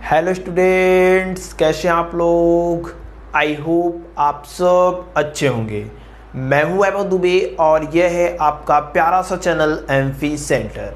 Hello students, कैसे हैं आप लोग। आई होप आप सब अच्छे होंगे। मैं हूं वैभव दुबे और यह है आपका प्यारा सा चैनल एमफी सेंटर।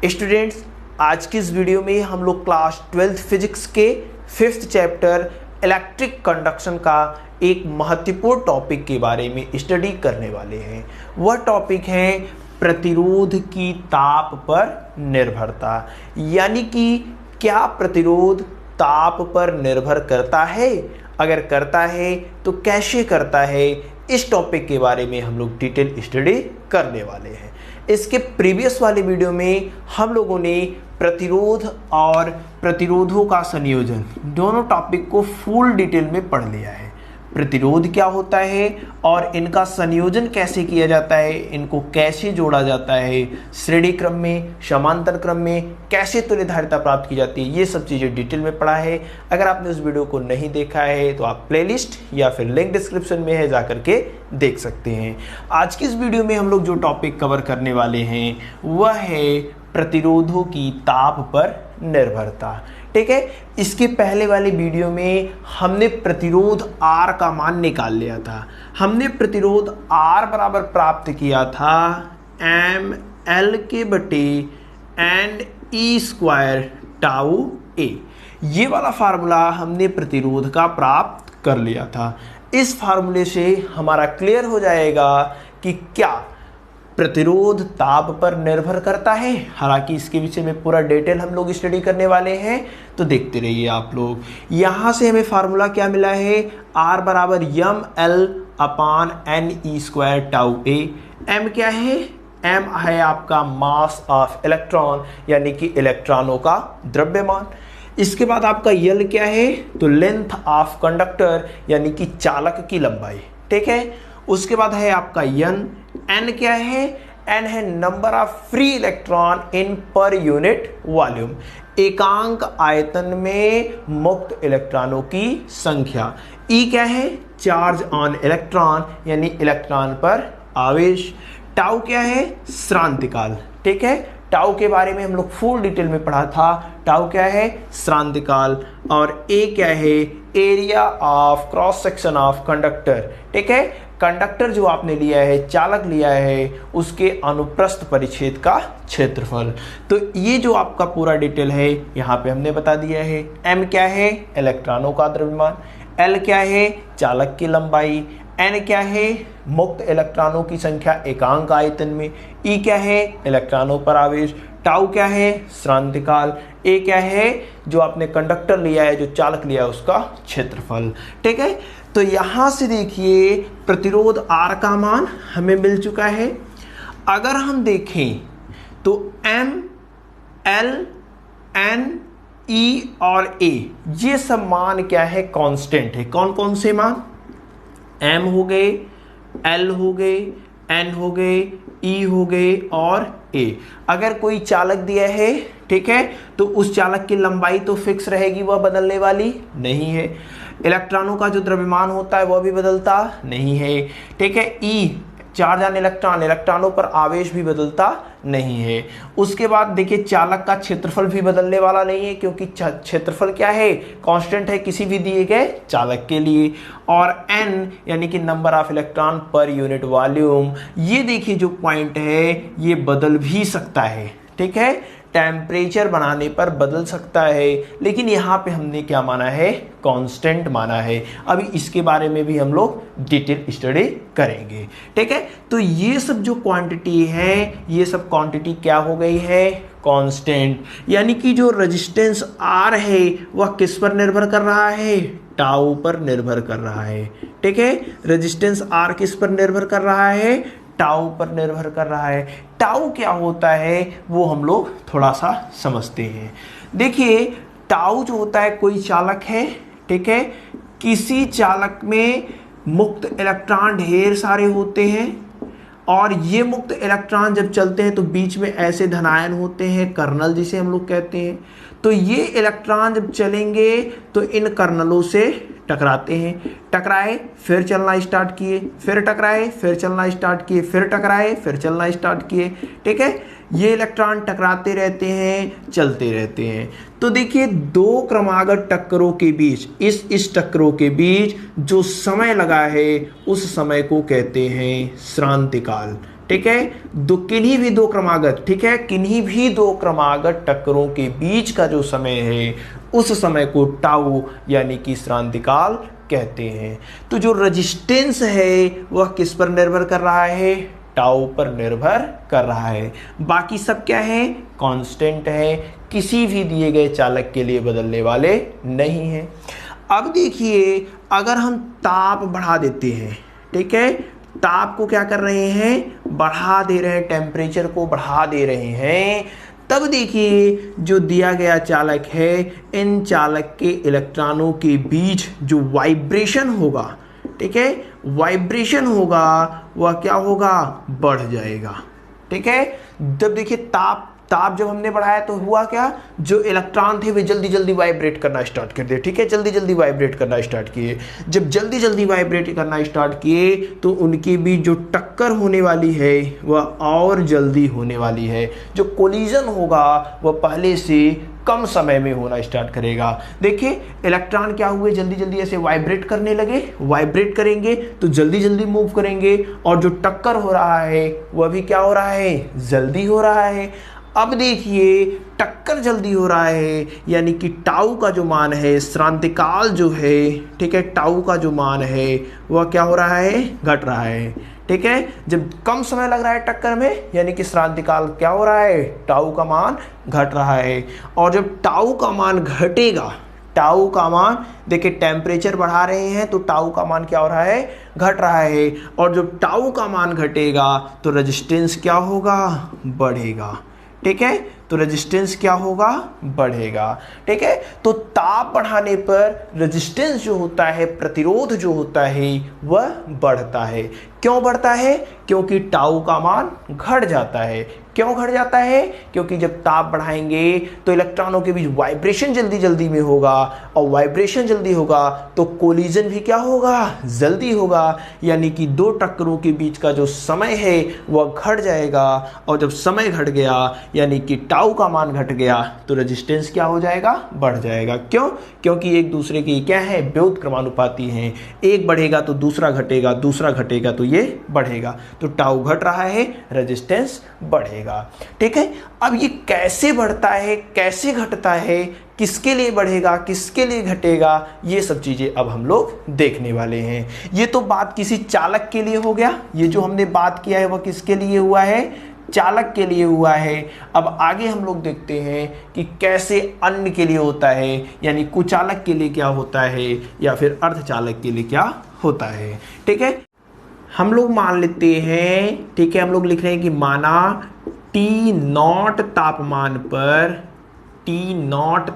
स्टूडेंट्स, आज की इस वीडियो में हम लोग क्लास 12th फिजिक्स के 5th चैप्टर इलेक्ट्रिक कंडक्शन का एक महत्वपूर्ण टॉपिक के बारे में स्टडी करने वाले हैं। वह टॉपिक है प्रतिरोध की ताप पर निर्भरता, यानी कि क्या प्रतिरोध ताप पर निर्भर करता है, अगर करता है तो कैसे करता है। इस टॉपिक के बारे में हम लोग डिटेल स्टडी करने वाले हैं। इसके प्रीवियस वाले वीडियो में हम लोगों ने प्रतिरोध और प्रतिरोधों का संयोजन दोनों टॉपिक को फुल डिटेल में पढ़ लिया है। प्रतिरोध क्या होता है और इनका संयोजन कैसे किया जाता है, इनको कैसे जोड़ा जाता है, श्रेणी क्रम में, समांतर क्रम में कैसे तुल्यधारिता प्राप्त की जाती है, ये सब चीज़ें डिटेल में पढ़ा है। अगर आपने उस वीडियो को नहीं देखा है तो आप प्लेलिस्ट या फिर लिंक डिस्क्रिप्शन में है, जाकर के देख सकते हैं। आज की इस वीडियो में हम लोग जो टॉपिक कवर करने वाले हैं वह है प्रतिरोधों की ताप पर निर्भरता। ठीक है, इसके पहले वाले वीडियो में हमने प्रतिरोध R का मान निकाल लिया था। हमने प्रतिरोध R बराबर प्राप्त किया था ML के बटे NE² टाउ A। ये वाला फार्मूला हमने प्रतिरोध का प्राप्त कर लिया था। इस फार्मूले से हमारा क्लियर हो जाएगा कि क्या प्रतिरोध ताप पर निर्भर करता है। हालांकि इसके विषय में पूरा डिटेल हम लोग स्टडी करने वाले हैं, तो देखते रहिए आप लोग। यहाँ से हमें फार्मूला क्या मिला है, R बराबर ML/NE² टाउ A। M क्या है, M है आपका मास ऑफ इलेक्ट्रॉन, यानी कि इलेक्ट्रॉनों का द्रव्यमान। इसके बाद आपका L क्या है, तो लेंथ ऑफ कंडक्टर, यानी कि चालक की लंबाई। ठीक है, उसके बाद है आपका N क्या है, N है number of free electron in per unit volume, एकांक आयतन में मुक्त इलेक्ट्रॉनों की संख्या। E क्या है, चार्ज ऑन इलेक्ट्रॉन, यानी इलेक्ट्रॉन पर आवेश। टाउ क्या है, श्रांतिकाल। ठीक है, टाउ के बारे में हम लोग फुल डिटेल में पढ़ा था। टाउ क्या है, श्रांतिकाल। और ए क्या है, area of cross section of conductor. ठीक है, कंडक्टर जो आपने लिया है, चालक लिया है, उसके अनुप्रस्थ परिच्छेद का क्षेत्रफल। तो ये जो आपका पूरा डिटेल है यहाँ पे हमने बता दिया है। M क्या है, इलेक्ट्रॉनों का द्रव्यमान। L क्या है, चालक की लंबाई। N क्या है, मुक्त इलेक्ट्रॉनों की संख्या एकांक आयतन में। E क्या है, इलेक्ट्रॉनों पर आवेश। टाउ क्या है, श्रांतिकाल। A क्या है, जो आपने कंडक्टर लिया है, जो चालक लिया है, उसका क्षेत्रफल। ठीक है, तो यहां से देखिए प्रतिरोध R का मान हमें मिल चुका है। अगर हम देखें तो M, L, N, E और A ये सब मान क्या है, कांस्टेंट है। कौन कौन से मान, M हो गए, L हो गए, N हो गए, E हो गए और A। अगर कोई चालक दिया है, ठीक है, तो उस चालक की लंबाई तो फिक्स रहेगी, वह बदलने वाली नहीं है। इलेक्ट्रॉनों का जो द्रव्यमान होता है वह भी बदलता नहीं है। ठीक है, E चार्ज ऑन इलेक्ट्रॉन, इलेक्ट्रॉनों पर आवेश भी बदलता नहीं है। उसके बाद देखिए चालक का क्षेत्रफल भी बदलने वाला नहीं है, क्योंकि क्षेत्रफल क्या है, कांस्टेंट है किसी भी दिए गए चालक के लिए। और N यानी कि number of electron per unit volume, ये देखिए जो पॉइंट है ये बदल भी सकता है। ठीक है, टेम्परेचर बढ़ाने पर बदल सकता है, लेकिन यहाँ पे हमने क्या माना है, कांस्टेंट माना है। अभी इसके बारे में भी हम लोग डिटेल स्टडी करेंगे। ठीक है, तो ये सब जो क्वांटिटी है, ये सब क्वांटिटी क्या हो गई है, कांस्टेंट। यानी कि जो रेजिस्टेंस R है वह किस पर निर्भर कर रहा है, टाउ पर निर्भर कर रहा है। ठीक है, रेजिस्टेंस R किस पर निर्भर कर रहा है, टाउ पर निर्भर कर रहा है। टाउ क्या होता है वो हम लोग थोड़ा सा समझते हैं। देखिए टाउ जो होता है, कोई चालक है, ठीक है, किसी चालक में मुक्त इलेक्ट्रॉन ढेर सारे होते हैं और ये मुक्त इलेक्ट्रॉन जब चलते हैं तो बीच में ऐसे धनायन होते हैं, कर्नल जिसे हम लोग कहते हैं। तो ये इलेक्ट्रॉन जब चलेंगे तो इन कर्नलों से टकराते हैं, टकराए फिर चलना स्टार्ट किए, फिर टकराए फिर चलना स्टार्ट किए, फिर टकराए फिर चलना स्टार्ट किए। ठीक है, ये इलेक्ट्रॉन टकराते रहते हैं, चलते रहते हैं। तो देखिए दो क्रमागत टक्करों के बीच, इस टक्करों के बीच जो समय लगा है उस समय को कहते हैं श्रांतिकाल। ठीक है, किन्हीं भी दो क्रमागत, ठीक है, किन्हीं भी दो क्रमागत टक्करों के बीच का जो समय है उस समय को टाउ यानी कि श्रांतिकाल कहते हैं। तो जो रेजिस्टेंस है वह किस पर निर्भर कर रहा है? टाउ पर निर्भर कर रहा है। बाकी सब क्या है? कांस्टेंट है, किसी भी दिए गए चालक के लिए बदलने वाले नहीं है। अब देखिए अगर हम ताप बढ़ा देते हैं, ठीक है, ताप को क्या कर रहे हैं? बढ़ा दे रहे हैं, टेम्परेचर को बढ़ा दे रहे हैं, तब देखिए जो दिया गया चालक है इन चालक के इलेक्ट्रॉनों के बीच जो वाइब्रेशन होगा, ठीक है, वाइब्रेशन होगा वह क्या होगा? बढ़ जाएगा। ठीक है, जब देखिए ताप जब हमने बढ़ाया तो हुआ क्या? जो इलेक्ट्रॉन थे वे जल्दी जल्दी वाइब्रेट करना स्टार्ट कर दिए। ठीक है, जल्दी जल्दी वाइब्रेट करना स्टार्ट किए। जब जल्दी जल्दी वाइब्रेट करना स्टार्ट किए तो उनके बीच जो टक्कर होने वाली है वह और जल्दी होने वाली है। जो कोलिजन होगा वह पहले से कम समय में होना स्टार्ट करेगा। देखिए इलेक्ट्रॉन क्या हुए? जल्दी जल्दी ऐसे वाइब्रेट करने लगे। वाइब्रेट करेंगे तो जल्दी जल्दी मूव करेंगे और जो टक्कर हो रहा है वह भी क्या हो रहा है? जल्दी हो रहा है। अब देखिए टक्कर जल्दी हो रहा है यानी कि टाउ का जो मान है, श्रांतिकाल जो है, ठीक है, टाउ का जो मान है वह क्या हो रहा है? घट रहा है। ठीक है, जब कम समय लग रहा है टक्कर में यानी कि श्रांतिकाल क्या हो रहा है? टाउ का मान घट रहा है। और जब टाउ का मान घटेगा, टाउ का मान देखिए टेम्परेचर बढ़ा रहे हैं तो टाउ का मान क्या हो रहा है? घट रहा है। और जब टाउ का मान घटेगा तो रेजिस्टेंस क्या होगा? बढ़ेगा। ठीक है, तो रेजिस्टेंस क्या होगा? बढ़ेगा। ठीक है, तो ताप बढ़ाने पर रेजिस्टेंस जो होता है, प्रतिरोध जो होता है वह बढ़ता है। क्यों बढ़ता है? क्योंकि टाउ का मान घट जाता है। क्यों घट जाता है? क्योंकि जब ताप बढ़ाएंगे तो इलेक्ट्रॉनों के बीच वाइब्रेशन जल्दी जल्दी में होगा और वाइब्रेशन जल्दी होगा तो कोलिजन भी क्या होगा? जल्दी होगा। यानी कि दो टक्करों के बीच का जो समय है वह घट जाएगा और जब समय घट गया यानी कि टाउ का मान घट गया तो रेजिस्टेंस क्या हो जाएगा? बढ़ जाएगा। क्यों? क्योंकि एक दूसरे की क्या है? व्युत्क्रमानुपाती क्रमानुपाती हैं। एक बढ़ेगा तो दूसरा घटेगा, दूसरा घटेगा तो ये बढ़ेगा। तो टाउ घट रहा है, रेजिस्टेंस बढ़ेगा। ठीक है, अब ये कैसे बढ़ता है, कैसे घटता है, किसके लिए बढ़ेगा, किसके लिए घटेगा, ये सब चीजें अब हम लोग देखने वाले हैं। ये तो बात किसी चालक के लिए हो गया। ये जो हमने बात किया है वह किसके लिए हुआ है? चालक के लिए हुआ है। अब आगे हम लोग देखते हैं कि कैसे अन्य के लिए होता है, यानी कुचालक के लिए क्या होता है या फिर अर्धचालक के लिए क्या होता है। ठीक है, हम लोग मान लेते हैं, ठीक है, हम लोग लिख रहे हैं कि माना T0 तापमान पर, T0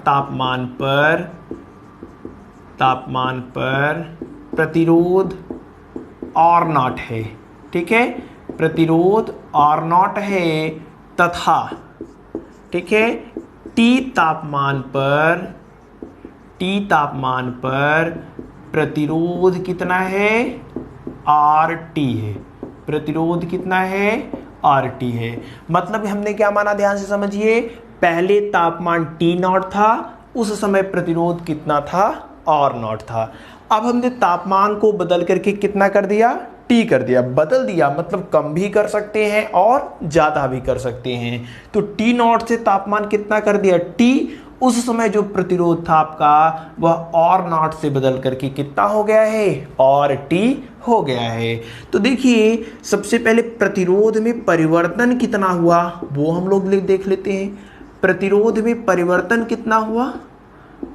तापमान पर प्रतिरोध R0 है। ठीक है, प्रतिरोध R0 है तथा, ठीक है, T तापमान पर प्रतिरोध कितना है? RT है। प्रतिरोध कितना है? RT है। मतलब हमने क्या माना? ध्यान से समझिए, पहले तापमान T0 था, उस समय प्रतिरोध कितना था? R0 था। अब हमने तापमान को बदल करके कितना कर दिया? T कर दिया। बदल दिया मतलब कम भी कर सकते हैं और ज़्यादा भी कर सकते हैं। तो T0 से तापमान कितना कर दिया? T। उस समय जो प्रतिरोध था आपका वह R0 से बदल करके कितना हो गया है? RT हो गया है। तो देखिए सबसे पहले प्रतिरोध में परिवर्तन कितना हुआ वो हम लोग देख लेते हैं। प्रतिरोध में परिवर्तन कितना हुआ?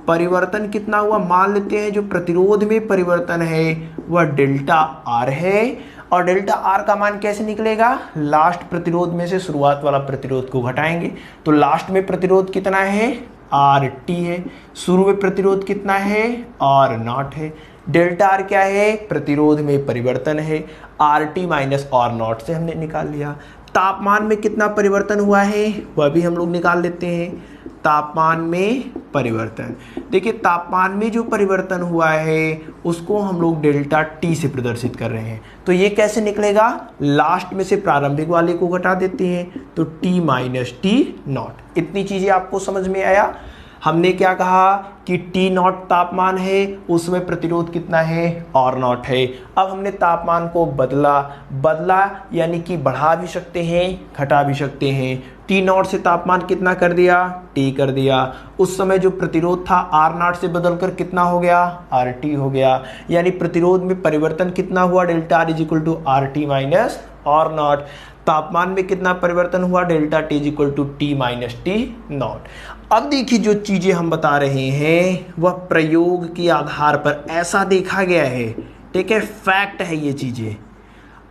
परिवर्तन कितना हुआ? मान लेते हैं जो प्रतिरोध में परिवर्तन है वह डेल्टा R है। और डेल्टा R का मान कैसे निकलेगा? लास्ट प्रतिरोध में से शुरुआत वाला प्रतिरोध को घटाएंगे। तो लास्ट में प्रतिरोध कितना है? RT है। शुरू में प्रतिरोध कितना है? R0 है। डेल्टा R क्या है? प्रतिरोध में परिवर्तन है। RT माइनस R0 से हमने निकाल लिया। तापमान में कितना परिवर्तन हुआ है वह भी हम लोग निकाल लेते हैं। तापमान में परिवर्तन। देखिए तापमान में जो परिवर्तन हुआ है उसको हम लोग डेल्टा टी से प्रदर्शित कर रहे हैं। तो ये कैसे निकलेगा, लास्ट में से प्रारंभिक वाले को घटा देते हैं तो टी माइनस टी नॉट। इतनी चीजें आपको समझ में आया। हमने क्या कहा कि टी नॉट तापमान है, उसमें प्रतिरोध कितना है, आर नॉट है। अब हमने तापमान को बदला यानी कि बढ़ा भी सकते हैं घटा भी सकते हैं। टी नॉट से तापमान कितना कर दिया, टी कर दिया। उस समय जो प्रतिरोध था आर नॉट से बदलकर कितना हो गया, आर टी हो गया। यानी प्रतिरोध में परिवर्तन कितना हुआ, delta r is equal to r t minus r naught. तापमान में कितना परिवर्तन हुआ, delta t is equal to t minus t naught. अब देखिए जो चीजें हम बता रहे हैं वह प्रयोग के आधार पर ऐसा देखा गया है, ठीक है, फैक्ट है ये चीजें।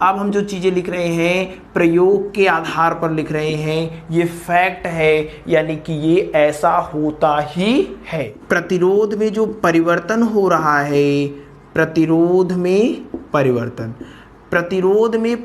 अब हम जो चीजें लिख रहे हैं प्रयोग के आधार पर लिख रहे हैं, ये फैक्ट है, यानी कि ये ऐसा होता ही है। प्रतिरोध में जो परिवर्तन हो रहा है, प्रतिरोध में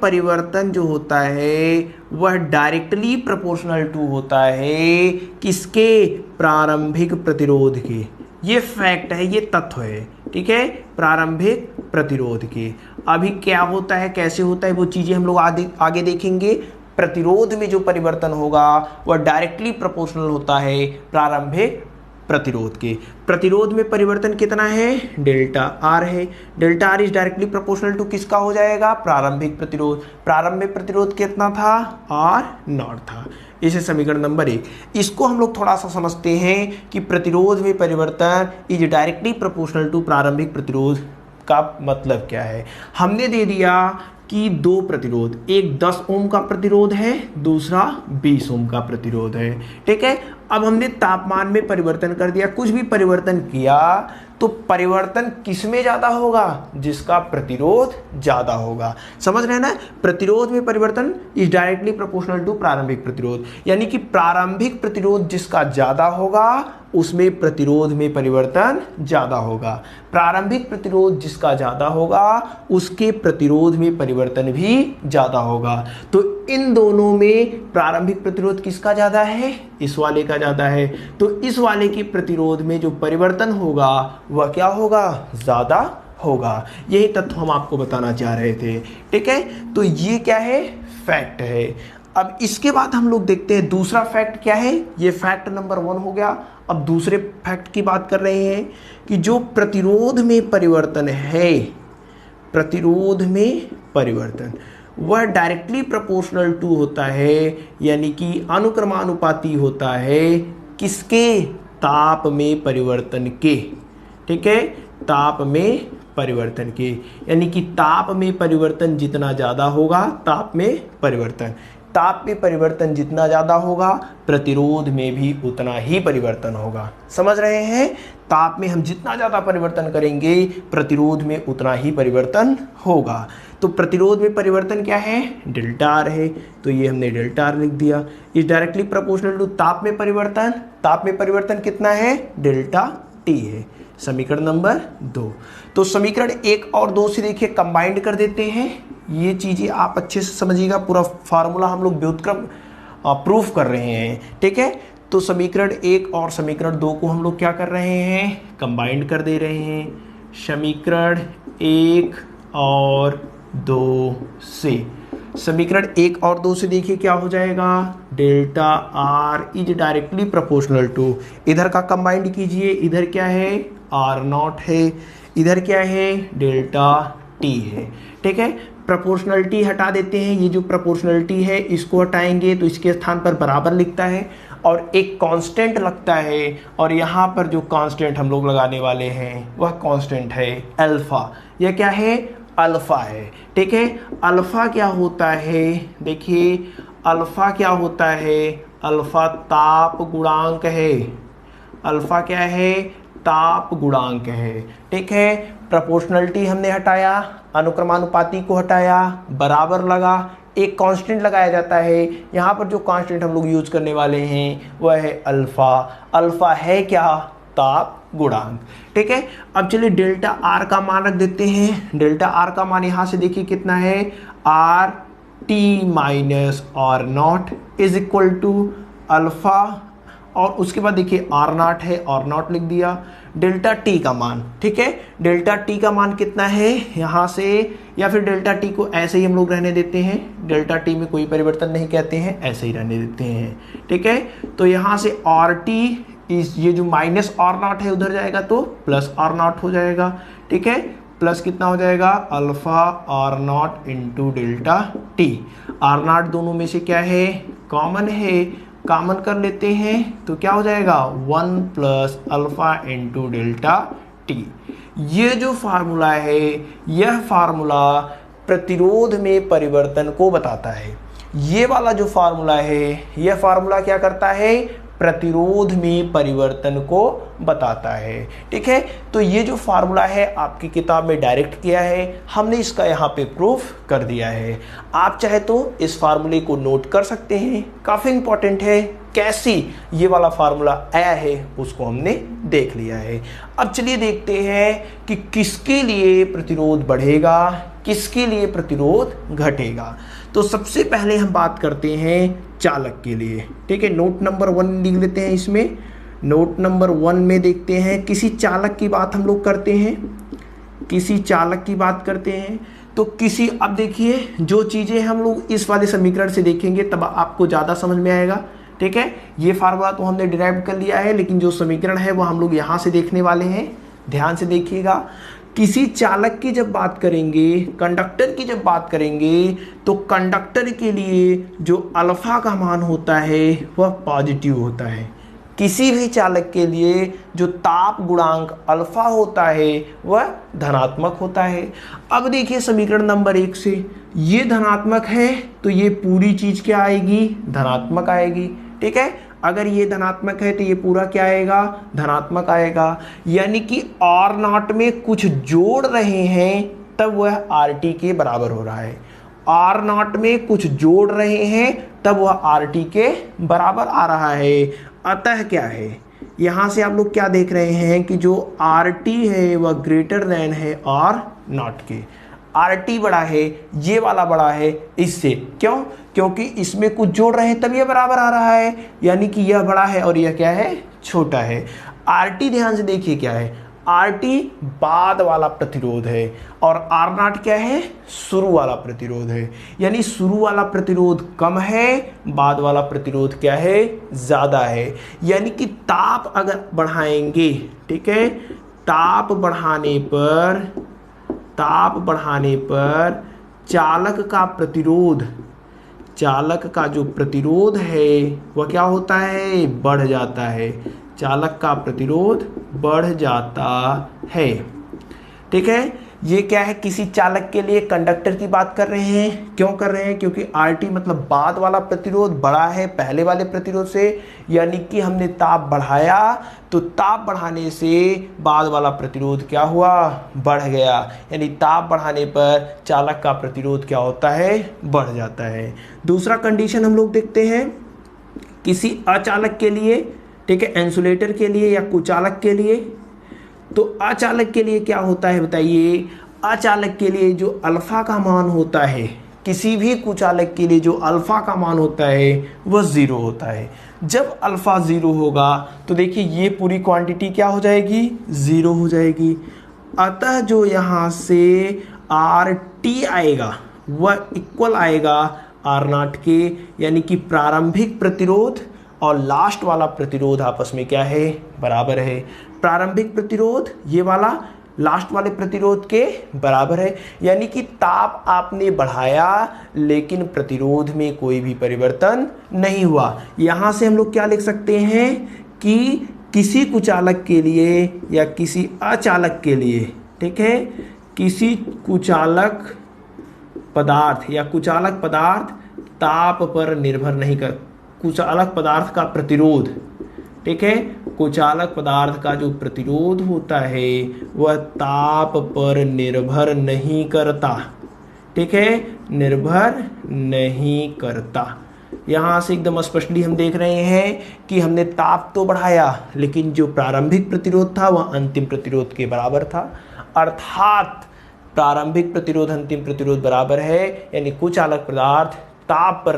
परिवर्तन जो होता है वह डायरेक्टली प्रोपोर्शनल टू होता है किसके, प्रारंभिक प्रतिरोध के। ये फैक्ट है, ये तथ्य है, ठीक है, प्रारंभिक प्रतिरोध के। अभी क्या होता है, कैसे होता है, वो चीजें हम लोग आगे देखेंगे। प्रतिरोध में जो परिवर्तन होगा वह डायरेक्टली प्रोपोर्शनल होता है प्रारंभिक प्रतिरोध के। प्रतिरोध में परिवर्तन कितना है, डेल्टा आर है। Delta r is directly proportional to किसका हो जाएगा, प्रारंभिक प्रतिरोध। प्रारंभिक प्रतिरोध कितना था, आर नॉट था। इसे समीकरण नंबर 1। इसको हम लोग थोड़ा सा समझते हैं कि प्रतिरोध में परिवर्तन इज डायरेक्टली प्रोपोर्शनल टू प्रारंभिक प्रतिरोध का मतलब क्या है। हमने दे दिया कि दो प्रतिरोध, एक 10 ओम का प्रतिरोध है, दूसरा 20 ओम का प्रतिरोध है, ठीक है। अब हमने तापमान में परिवर्तन कर दिया, कुछ भी परिवर्तन किया तो परिवर्तन किस में ज्यादा होगा, जिसका प्रतिरोध ज्यादा होगा। समझ रहे हैं ना, प्रतिरोध में परिवर्तन इज डायरेक्टली प्रोपोर्शनल टू प्रारंभिक प्रतिरोध, यानी कि प्रारंभिक प्रतिरोध जिसका ज्यादा होगा उसमें प्रतिरोध में परिवर्तन ज्यादा होगा। प्रारंभिक प्रतिरोध जिसका ज्यादा होगा उसके प्रतिरोध में परिवर्तन भी ज्यादा होगा। तो इन दोनों में प्रारंभिक प्रतिरोध किसका ज्यादा है, इस वाले का ज्यादा है। तो इस वाले के प्रतिरोध में जो परिवर्तन होगा वह क्या होगा, ज्यादा होगा। यही तत्व हम आपको बताना चाह रहे थे, ठीक है। तो ये क्या है, फैक्ट है। अब इसके बाद हम लोग देखते हैं दूसरा फैक्ट क्या है। ये फैक्ट नंबर 1 हो गया। अब दूसरे फैक्ट की बात कर रहे हैं कि जो प्रतिरोध में परिवर्तन है, प्रतिरोध में परिवर्तन वह डायरेक्टली प्रोपोर्शनल टू होता है, यानी कि अनुक्रमानुपाती होता है किसके, ताप में परिवर्तन के, ठीक है, ताप में परिवर्तन के। यानी कि ताप में परिवर्तन जितना ज़्यादा होगा, ताप में परिवर्तन जितना ज़्यादा होगा प्रतिरोध में भी उतना ही परिवर्तन होगा। समझ रहे हैं, ताप में हम जितना ज़्यादा परिवर्तन करेंगे प्रतिरोध में उतना ही परिवर्तन होगा। तो प्रतिरोध में परिवर्तन क्या है, डेल्टा आर है, तो ये हमने डेल्टा आर लिख दिया। इज डायरेक्टली प्रोपोर्शनल टू ताप में परिवर्तन, ताप में परिवर्तन कितना है, डेल्टा टी है। समीकरण नंबर 2। तो समीकरण 1 और 2 से देखिए कंबाइंड कर देते हैं। ये चीजें आप अच्छे से समझिएगा, पूरा फार्मूला हम लोग व्युत्क्रम प्रूफ कर रहे हैं, ठीक है। तो समीकरण 1 और समीकरण 2 को हम लोग क्या कर रहे हैं, कंबाइंड कर दे रहे हैं। समीकरण 1 और 2 से, समीकरण 1 और 2 से देखिए क्या हो जाएगा, delta r is directly proportional to, इधर का कंबाइंड कीजिए, इधर क्या है, आर नॉट है, इधर क्या है, डेल्टा टी है, ठीक है। प्रोपोर्शनलिटी हटा देते हैं, ये जो प्रोपोर्शनलिटी है इसको हटाएंगे तो इसके स्थान पर बराबर लिखता है और एक कांस्टेंट लगता है, और यहाँ पर जो कांस्टेंट हम लोग लगाने वाले हैं वह कांस्टेंट है अल्फा। यह क्या है, अल्फा है, ठीक है। अल्फा क्या होता है, देखिए अल्फा क्या होता है, अल्फा ताप गुणांक है, अल्फा क्या है, ताप गुणांक है, ठीक है। प्रोपोर्शनलिटी हमने हटाया, अनुक्रमानुपाती को हटाया, बराबर लगा, एक कांस्टेंट लगाया जाता है। यहाँ पर जो कांस्टेंट हम लोग यूज करने वाले हैं वह है अल्फा। अल्फा है क्या, ताप गुणांक, ठीक है। अब चलिए डेल्टा आर का मान रख देते हैं। डेल्टा आर का मान यहाँ से देखिए कितना है, r t minus r naught is equal to alpha और उसके बाद देखिए आर नॉट है, आर नॉट लिख दिया। डेल्टा टी का मान, ठीक है, डेल्टा टी का मान कितना है यहाँ से, या फिर डेल्टा टी को ऐसे ही हम लोग रहने देते हैं, डेल्टा टी में कोई परिवर्तन नहीं कहते हैं, ऐसे ही रहने देते हैं, ठीक है। तो यहाँ से आर टी इस ये जो माइनस आर नॉट है उधर जाएगा तो प्लस आर नॉट हो जाएगा, ठीक है। प्लस कितना हो जाएगा, alpha r naught into delta t. R naught दोनों में से क्या है, कॉमन है, कॉमन कर लेते हैं तो क्या हो जाएगा 1 plus alpha into delta T. ये जो फार्मूला है, यह फार्मूला प्रतिरोध में परिवर्तन को बताता है। ये वाला जो फार्मूला है, यह फार्मूला क्या करता है, प्रतिरोध में परिवर्तन को बताता है, ठीक है। तो ये जो फार्मूला है आपकी किताब में डायरेक्ट किया है, हमने इसका यहाँ पे प्रूफ कर दिया है। आप चाहे तो इस फार्मूले को नोट कर सकते हैं, काफ़ी इंपॉर्टेंट है। कैसी ये वाला फार्मूला आया है उसको हमने देख लिया है। अब चलिए देखते हैं कि किसके लिए प्रतिरोध बढ़ेगा, किसके लिए प्रतिरोध घटेगा। तो सबसे पहले हम बात करते हैं चालक के लिए, ठीक है। नोट नंबर 1 लिख लेते हैं इसमें। नोट नंबर 1 में देखते हैं किसी चालक की बात हम लोग करते हैं, किसी चालक की बात करते हैं। तो किसी, अब देखिए जो चीज़ें हम लोग इस वाले समीकरण से देखेंगे तब आपको ज़्यादा समझ में आएगा, ठीक है। ये फार्मूला तो हमने डिराइव कर लिया है, लेकिन जो समीकरण है वो हम लोग यहाँ से देखने वाले हैं, ध्यान से देखिएगा। किसी चालक की जब बात करेंगे, कंडक्टर की जब बात करेंगे, तो कंडक्टर के लिए जो अल्फा का मान होता है वह पॉजिटिव होता है। किसी भी चालक के लिए जो ताप गुणांक अल्फा होता है वह धनात्मक होता है। अब देखिए समीकरण नंबर 1 से, ये धनात्मक है तो ये पूरी चीज़ क्या आएगी, धनात्मक आएगी, ठीक है। अगर ये धनात्मक है तो ये पूरा क्या आएगा, धनात्मक आएगा। यानी कि आर नॉट में कुछ जोड़ रहे हैं तब वह आर टी के बराबर हो रहा है। आर नॉट में कुछ जोड़ रहे हैं तब वह आर टी के बराबर आ रहा है। अतः क्या है, यहाँ से आप लोग क्या देख रहे हैं कि जो आर टी है वह ग्रेटर देन है आर नॉट के। आर टी बड़ा है, ये वाला बड़ा है इससे, क्यों, क्योंकि इसमें कुछ जोड़ रहे हैं तब ये बराबर आ रहा है। यानी कि यह बड़ा है और यह क्या है, छोटा है। आर टी ध्यान से देखिए क्या है, आर टी बाद वाला प्रतिरोध है और आर नॉट क्या है, शुरू वाला प्रतिरोध है। यानी शुरू वाला प्रतिरोध कम है, बाद वाला प्रतिरोध क्या है, ज़्यादा है। यानी कि ताप अगर बढ़ाएंगे, ठीक है, ताप बढ़ाने पर चालक का प्रतिरोध, चालक का जो प्रतिरोध है वह क्या होता है, बढ़ जाता है। चालक का प्रतिरोध बढ़ जाता है, ठीक है। ये क्या है, किसी चालक के लिए कंडक्टर की बात कर रहे हैं। क्यों कर रहे हैं, क्योंकि आर टी मतलब बाद वाला प्रतिरोध बड़ा है पहले वाले प्रतिरोध से। यानी कि हमने ताप बढ़ाया तो ताप बढ़ाने से बाद वाला प्रतिरोध क्या हुआ, बढ़ गया। यानी ताप बढ़ाने पर चालक का प्रतिरोध क्या होता है, बढ़ जाता है। दूसरा कंडीशन हम लोग देखते हैं किसी अचालक के लिए, ठीक है, इंसुलेटर के लिए या कुचालक के लिए। तो अचालक के लिए क्या होता है बताइए, अचालक के लिए जो अल्फा का मान होता है, किसी भी कुचालक के लिए जो अल्फा का मान होता है वह 0 होता है। जब अल्फा 0 होगा तो देखिए ये पूरी क्वांटिटी क्या हो जाएगी, 0 हो जाएगी। अतः जो यहाँ से आर टी आएगा वह इक्वल आएगा आर नॉट के। यानी कि प्रारंभिक प्रतिरोध और लास्ट वाला प्रतिरोध आपस में क्या है, बराबर है। प्रारंभिक प्रतिरोध ये वाला लास्ट वाले प्रतिरोध के बराबर है। यानी कि ताप आपने बढ़ाया लेकिन प्रतिरोध में कोई भी परिवर्तन नहीं हुआ। यहाँ से हम लोग क्या लिख सकते हैं कि किसी कुचालक के लिए या किसी अचालक के लिए, ठीक है, किसी कुचालक पदार्थ या कुचालक पदार्थ ताप पर निर्भर नहीं कर, कुचालक पदार्थ का प्रतिरोध, ठीक है, कुचालक पदार्थ का जो प्रतिरोध होता है वह ताप पर निर्भर नहीं करता, ठीक है, निर्भर नहीं करता। यहाँ से एकदम स्पष्टली हम देख रहे हैं कि हमने ताप तो बढ़ाया लेकिन जो प्रारंभिक प्रतिरोध था वह अंतिम प्रतिरोध के बराबर था। अर्थात प्रारंभिक प्रतिरोध अंतिम प्रतिरोध बराबर है। यानी कुचालक पदार्थ ताप पर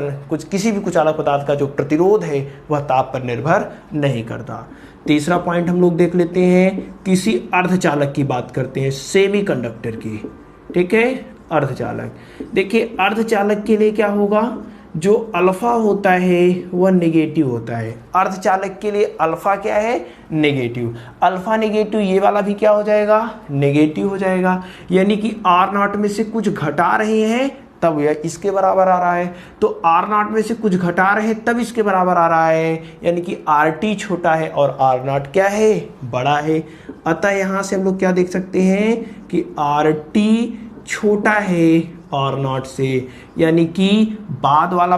किसी भी कुचालक पदार्थ का जो प्रतिरोध है वह ताप पर निर्भर नहीं करता। तीसरा पॉइंट हम लोग देख लेते हैं, किसी अर्धचालक की बात करते हैं, सेमीकंडक्टर की। ठीक है, अर्धचालक। देखिए अर्धचालक के लिए क्या होगा, जो अल्फा होता है वह नेगेटिव होता है। अर्धचालक के लिए अल्फा क्या है, नेगेटिव। अल्फा नेगेटिव, ये वाला भी क्या हो जाएगा, नेगेटिव हो जाएगा। यानी कि R0 में से कुछ घटा रहे हैं तब यह इसके बराबर आ रहा है, तो R0 में से कुछ घटा रहे हैं तब इसके बराबर आ रहा है। यानी कि RT छोटा है और R0 क्या है, बड़ा है। अतः यहाँ से हम लोग क्या देख सकते हैं कि RT छोटा है R0 से, यानी कि बाद वाला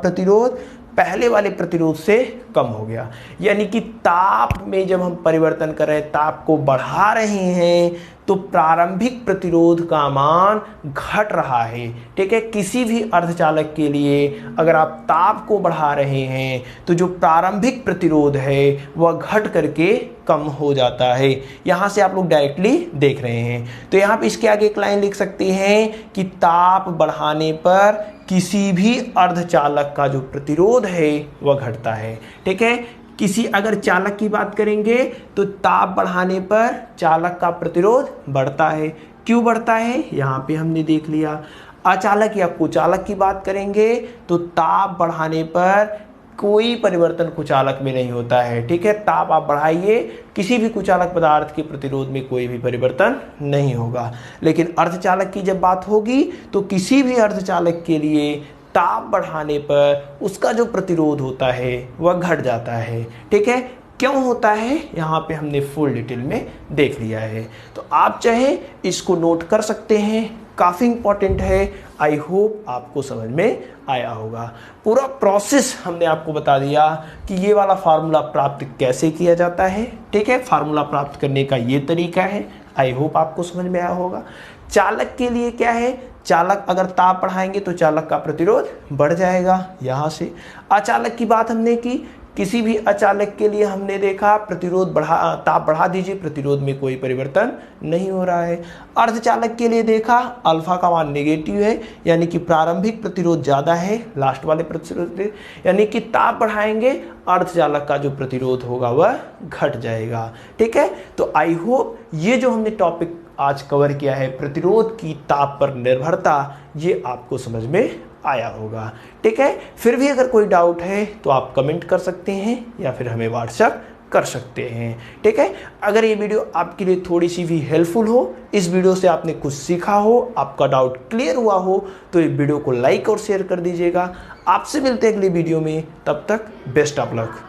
प्रतिरोध पहले वाले प्रतिरोध से कम हो गया। यानी कि ताप में जब हम परिवर्तन कर रहे हैं, ताप को बढ़ा रहे हैं, तो प्रारंभिक प्रतिरोध का मान घट रहा है। ठीक है, किसी भी अर्धचालक के लिए अगर आप ताप को बढ़ा रहे हैं तो जो प्रारंभिक प्रतिरोध है वह घट करके कम हो जाता है। यहाँ से आप लोग डायरेक्टली देख रहे हैं। तो यहाँ पे इसके आगे एक लाइन लिख सकते हैं कि ताप बढ़ाने पर किसी भी अर्धचालक का जो प्रतिरोध है वह घटता है। ठीक है, किसी अगर चालक की बात करेंगे तो ताप बढ़ाने पर चालक का प्रतिरोध बढ़ता है। क्यों बढ़ता है, यहाँ पे हमने देख लिया। अचालक या कुचालक की बात करेंगे तो ताप बढ़ाने पर कोई परिवर्तन कुचालक में नहीं होता है। ठीक है, ताप आप बढ़ाइए, किसी भी कुचालक पदार्थ के प्रतिरोध में कोई भी परिवर्तन नहीं होगा। लेकिन अर्धचालक की जब बात होगी तो किसी भी अर्धचालक के लिए ताप बढ़ाने पर उसका जो प्रतिरोध होता है वह घट जाता है। ठीक है, क्यों होता है यहाँ पे हमने फुल डिटेल में देख लिया है। तो आप चाहे इसको नोट कर सकते हैं, काफ़ी इंपॉर्टेंट है। आई होप आपको समझ में आया होगा। पूरा प्रोसेस हमने आपको बता दिया कि ये वाला फार्मूला प्राप्त कैसे किया जाता है। ठीक है, फार्मूला प्राप्त करने का ये तरीका है। आई होप आपको समझ में आया होगा। चालक के लिए क्या है, चालक अगर ताप बढ़ाएंगे तो चालक का प्रतिरोध बढ़ जाएगा यहाँ से। अचालक की बात हमने की, किसी भी अचालक के लिए हमने देखा प्रतिरोध ताप बढ़ा दीजिए, प्रतिरोध में कोई परिवर्तन नहीं हो रहा है। अर्धचालक के लिए देखा अल्फा का मान नेगेटिव है, यानी कि प्रारंभिक प्रतिरोध ज़्यादा है लास्ट वाले प्रतिरोध, यानी कि ताप बढ़ाएंगे अर्धचालक का जो प्रतिरोध होगा वह घट जाएगा। ठीक है, तो आई होप ये जो हमने टॉपिक आज कवर किया है, प्रतिरोध की ताप पर निर्भरता, ये आपको समझ में आया होगा। ठीक है, फिर भी अगर कोई डाउट है तो आप कमेंट कर सकते हैं या फिर हमें व्हाट्सएप कर सकते हैं। ठीक है, अगर ये वीडियो आपके लिए थोड़ी सी भी हेल्पफुल हो, इस वीडियो से आपने कुछ सीखा हो, आपका डाउट क्लियर हुआ हो, तो इस वीडियो को लाइक और शेयर कर दीजिएगा। आपसे मिलते हैं अगली वीडियो में, तब तक बेस्ट ऑफ लक।